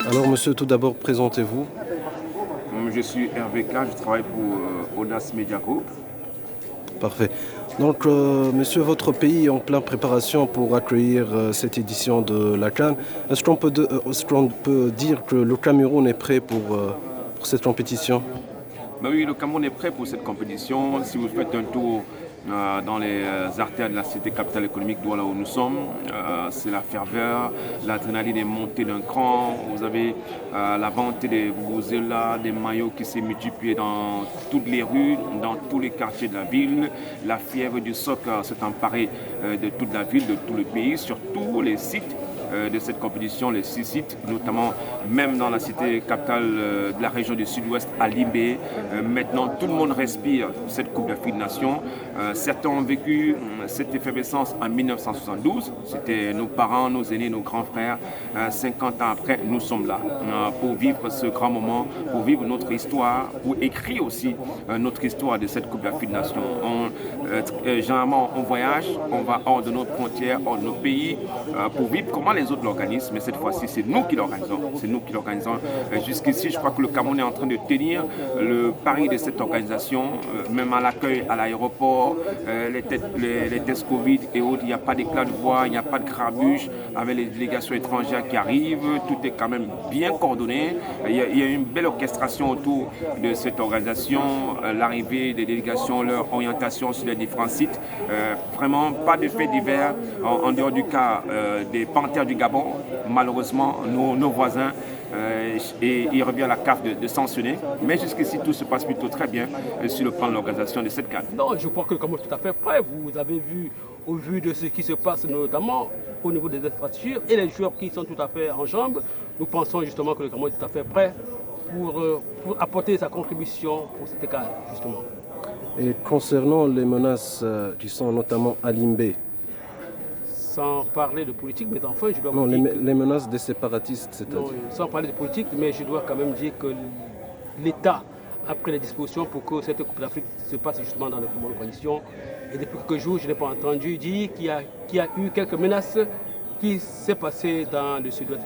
Alors monsieur, tout d'abord, présentez-vous. Je suis Hervé K, je travaille pour Onas Media Group. Parfait. Donc, monsieur, votre pays est en pleine préparation pour accueillir cette édition de la CAN. Est-ce qu'on peut dire que le Cameroun est prêt pour cette compétition? Ben oui, le Cameroun est prêt pour cette compétition. Si vous faites un tour dans les artères de la cité capitale économique d'Ouala où nous sommes, c'est la ferveur, l'adrénaline est montée d'un cran. Vous avez la vente des vuvuzelas, des maillots qui s'est multipliée dans toutes les rues, dans tous les quartiers de la ville. La fièvre du soccer s'est emparée de toute la ville, de tout le pays, sur tous les sites de cette compétition, les 6 sites, notamment même dans la cité capitale de la région du sud-ouest, à Limbé. Maintenant, tout le monde respire cette Coupe d'Afrique des Nations. Certains ont vécu cette effervescence en 1972. C'était nos parents, nos aînés, nos grands frères. 50 ans après, nous sommes là pour vivre ce grand moment, pour vivre notre histoire, pour écrire aussi notre histoire de cette Coupe d'Afrique des Nations. Généralement, on voyage, on va hors de notre frontière, hors de nos pays, pour vivre comment les autres l'organisent, mais cette fois-ci, c'est nous qui l'organisons. C'est nous qui l'organisons. Jusqu'ici, je crois que le Cameroun est en train de tenir le pari de cette organisation, même à l'accueil à l'aéroport, les tests Covid et autres, il n'y a pas d'éclat de voix, il n'y a pas de grabuge avec les délégations étrangères qui arrivent, tout est quand même bien coordonné. Il y a une belle orchestration autour de cette organisation, l'arrivée des délégations, leur orientation sur les différents sites. Vraiment, pas de faits divers en dehors du cas des Panthères du Gabon, malheureusement, nos voisins, et il revient à la CAF de sanctionner. Mais jusqu'ici, tout se passe plutôt très bien sur le plan de l'organisation de cette CAN. Non, je crois que le Cameroun est tout à fait prêt. Vous avez vu, au vu de ce qui se passe notamment au niveau des infrastructures et les joueurs qui sont tout à fait en jambes, nous pensons justement que le Cameroun est tout à fait prêt pour apporter sa contribution pour cette CAN, justement. Et concernant les menaces qui sont notamment à Limbé, sans parler de politique, mais enfin, je dois non, vous dire les menaces des séparatistes, c'est-à-dire. sans parler de politique, mais je dois quand même dire que l'État a pris les dispositions pour que cette Coupe d'Afrique se passe justement dans de bonnes conditions. Et depuis quelques jours, je n'ai pas entendu dire qu'il y a eu quelques menaces qui s'est passées dans le sud-ouest.